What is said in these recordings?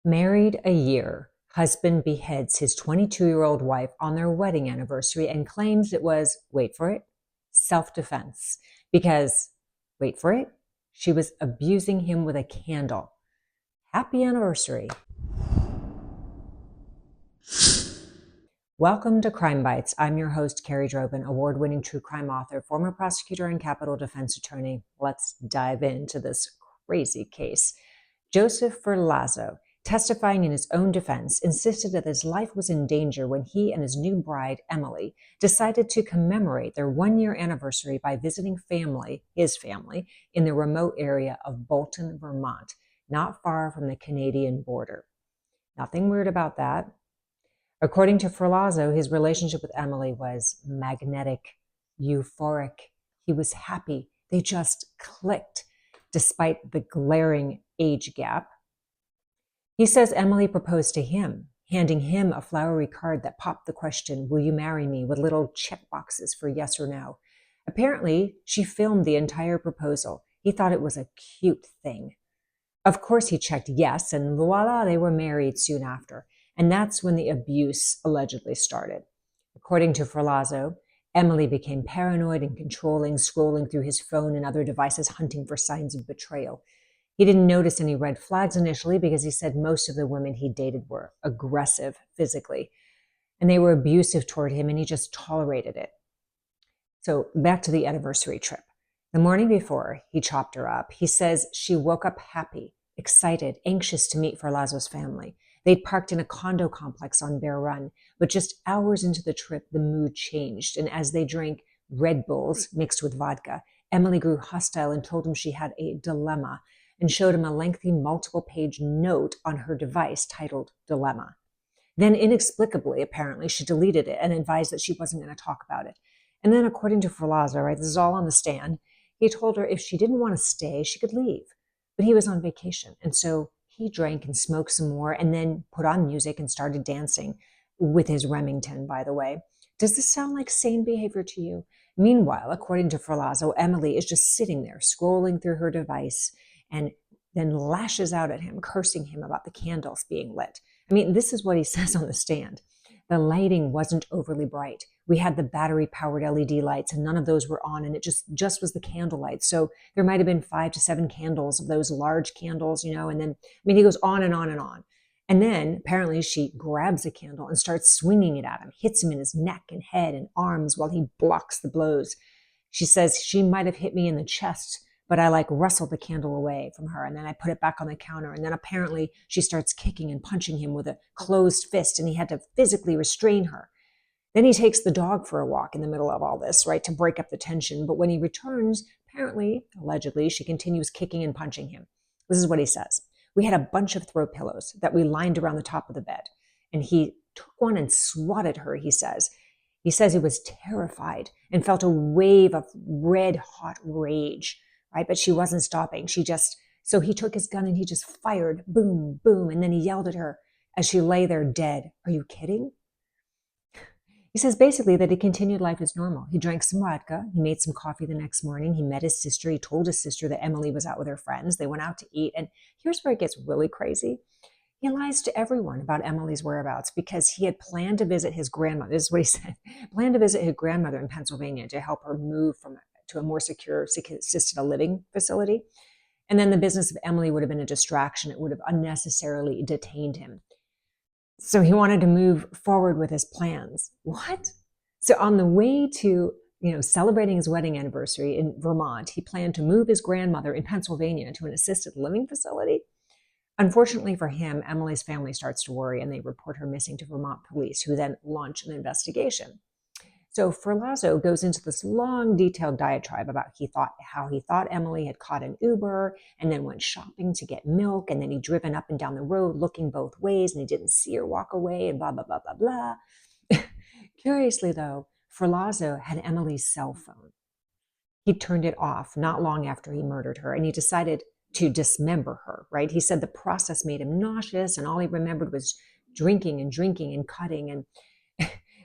Married a year, husband beheads his 22-year-old wife on their wedding anniversary and claims it was, wait for it, self-defense. Because, wait for it, she was abusing him with a candle. Happy anniversary. Welcome to Crime Bites. I'm your host, Carrie Drobin, award-winning true crime author, former prosecutor and capital defense attorney. Let's dive into this crazy case. Joseph Ferlazzo, testifying in his own defense, insisted that his life was in danger when he and his new bride, Emily, decided to commemorate their one-year anniversary by visiting his family, in the remote area of Bolton, Vermont, not far from the Canadian border. Nothing weird about that. According to Ferlazzo, his relationship with Emily was magnetic, euphoric. He was happy. They just clicked, despite the glaring age gap. He says Emily proposed to him, handing him a flowery card that popped the question, "Will you marry me?" with little check boxes for yes or no. Apparently, she filmed the entire proposal. He thought it was a cute thing. Of course, he checked yes, and voila, they were married soon after. And that's when the abuse allegedly started. According to Ferlazzo, Emily became paranoid and controlling, scrolling through his phone and other devices, hunting for signs of betrayal. He didn't notice any red flags initially because he said most of the women he dated were aggressive physically, and they were abusive toward him, and he just tolerated it. So back to the anniversary trip. The morning before, he chopped her up. He says she woke up happy, excited, anxious to meet Ferlazzo's family. They'd parked in a condo complex on Bear Run, but just hours into the trip, the mood changed. And as they drank Red Bulls mixed with vodka, Emily grew hostile and told him she had a dilemma and showed him a lengthy multiple-page note on her device titled Dilemma. Then inexplicably, apparently, she deleted it and advised that she wasn't going to talk about it. And then according to Ferlazzo, right, this is all on the stand, he told her if she didn't want to stay, she could leave. But he was on vacation. And so he drank and smoked some more and then put on music and started dancing with his Remington, by the way. Does this sound like sane behavior to you? Meanwhile, according to Ferlazzo, Emily is just sitting there scrolling through her device and then lashes out at him, cursing him about the candles being lit. I mean, this is what he says on the stand. The lighting wasn't overly bright. We had the battery-powered LED lights, and none of those were on, and it just was the candle lights. So there might have been 5 to 7 candles of those large candles, and then, he goes on and on and on. And then, apparently, she grabs a candle and starts swinging it at him, hits him in his neck and head and arms while he blocks the blows. She says, she might have hit me in the chest, but I wrestled the candle away from her, and then I put it back on the counter. And then apparently she starts kicking and punching him with a closed fist, and he had to physically restrain her. Then he takes the dog for a walk in the middle of all this, right, to break up the tension. But when he returns, apparently, allegedly, she continues kicking and punching him. This is what he says. We had a bunch of throw pillows that we lined around the top of the bed, and he took one and swatted her, he says. He says he was terrified and felt a wave of red-hot rage. Right? But she wasn't stopping. So he took his gun and he just fired, boom, boom. And then he yelled at her as she lay there dead. Are you kidding? He says basically that he continued life as normal. He drank some vodka. He made some coffee the next morning. He met his sister. He told his sister that Emily was out with her friends. They went out to eat. And here's where it gets really crazy. He lies to everyone about Emily's whereabouts because he had planned to visit his grandmother. This is what he said. Planned to visit his grandmother in Pennsylvania to help her move to a more secure assisted living facility. And then the business of Emily would have been a distraction. It would have unnecessarily detained him. So he wanted to move forward with his plans. What? So on the way to, celebrating his wedding anniversary in Vermont, he planned to move his grandmother in Pennsylvania to an assisted living facility. Unfortunately for him, Emily's family starts to worry and they report her missing to Vermont police, who then launch an investigation. So Ferlazzo goes into this long, detailed diatribe about how he thought Emily had caught an Uber and then went shopping to get milk, and then he'd driven up and down the road looking both ways and he didn't see her walk away and blah, blah, blah, blah, blah. Curiously, though, Ferlazzo had Emily's cell phone. He turned it off not long after he murdered her, and he decided to dismember her, right? He said the process made him nauseous and all he remembered was drinking and cutting. And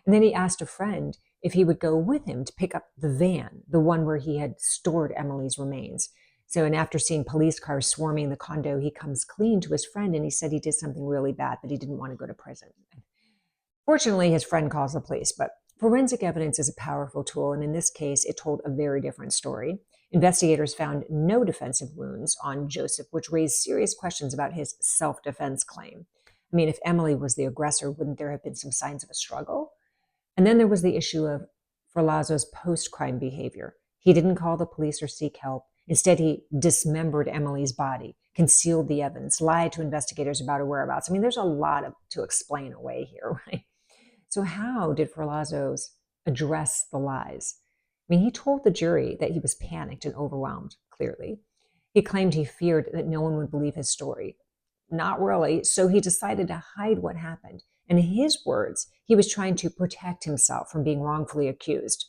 then he asked a friend if he would go with him to pick up the van, the one where he had stored Emily's remains. So, and after seeing police cars swarming the condo, he comes clean to his friend and he said he did something really bad, but he didn't want to go to prison. Fortunately, his friend calls the police, but forensic evidence is a powerful tool, and in this case, it told a very different story. Investigators found no defensive wounds on Joseph, which raised serious questions about his self-defense claim. I mean, if Emily was the aggressor, wouldn't there have been some signs of a struggle? And then there was the issue of Ferlazzo's post-crime behavior. He didn't call the police or seek help. Instead, he dismembered Emily's body, concealed the evidence, lied to investigators about her whereabouts. I mean, there's a lot to explain away here, right? So how did Ferlazzo address the lies? I mean, he told the jury that he was panicked and overwhelmed, clearly. He claimed he feared that no one would believe his story. Not really, so he decided to hide what happened. And in his words, he was trying to protect himself from being wrongfully accused.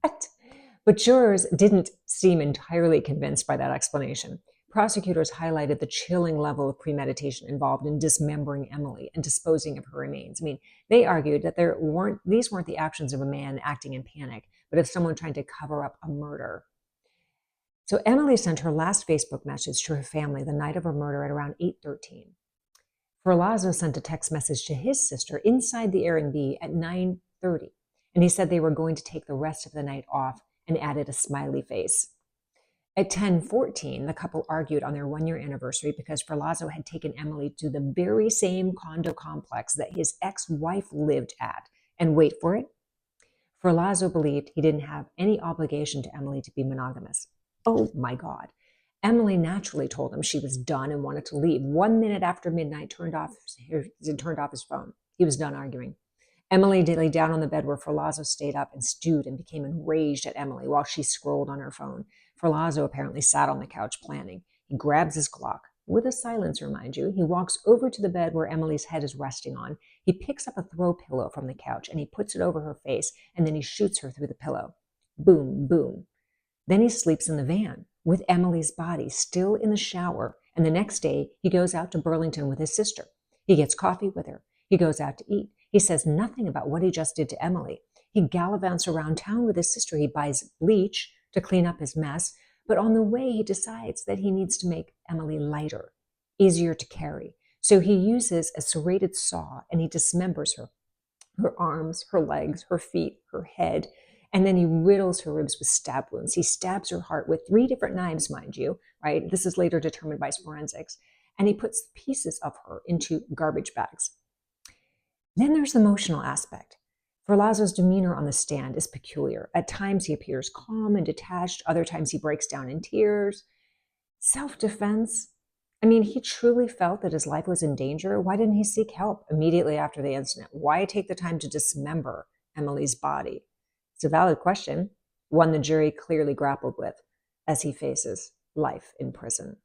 What? But jurors didn't seem entirely convinced by that explanation. Prosecutors highlighted the chilling level of premeditation involved in dismembering Emily and disposing of her remains. I mean, they argued that these weren't the actions of a man acting in panic, but of someone trying to cover up a murder. So Emily sent her last Facebook message to her family the night of her murder at around 8:13. Ferlazzo sent a text message to his sister inside the Airbnb at 9:30, and he said they were going to take the rest of the night off and added a smiley face. At 10:14, the couple argued on their one-year anniversary because Ferlazzo had taken Emily to the very same condo complex that his ex-wife lived at. And wait for it, Ferlazzo believed he didn't have any obligation to Emily to be monogamous. Oh my God. Emily naturally told him she was done and wanted to leave. 1 minute after midnight, turned off his phone. He was done arguing. Emily lay down on the bed where Ferlazzo stayed up and stewed and became enraged at Emily while she scrolled on her phone. Ferlazzo apparently sat on the couch planning. He grabs his Glock, with a silencer, mind you. He walks over to the bed where Emily's head is resting on. He picks up a throw pillow from the couch and he puts it over her face, and then he shoots her through the pillow. Boom, boom. Then he sleeps in the van with Emily's body still in the shower, and the next day he goes out to Burlington with his sister. He gets coffee with her. He goes out to eat. He says nothing about what he just did to Emily. He gallivants around town with his sister. He buys bleach to clean up his mess, but on the way he decides that he needs to make Emily lighter, easier to carry. So he uses a serrated saw and he dismembers her arms, her legs, her feet, her head, and then he riddles her ribs with stab wounds. He stabs her heart with 3 different knives, mind you, right? This is later determined by forensics. And he puts pieces of her into garbage bags. Then there's the emotional aspect. Ferlazzo's demeanor on the stand is peculiar. At times he appears calm and detached. Other times he breaks down in tears. Self-defense. I mean, he truly felt that his life was in danger. Why didn't he seek help immediately after the incident? Why take the time to dismember Emily's body? It's a valid question, one the jury clearly grappled with as he faces life in prison.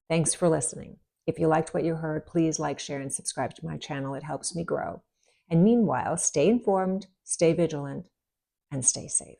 Thanks for listening. If you liked what you heard, please like, share, and subscribe to my channel. It helps me grow. And meanwhile, stay informed, stay vigilant, and stay safe.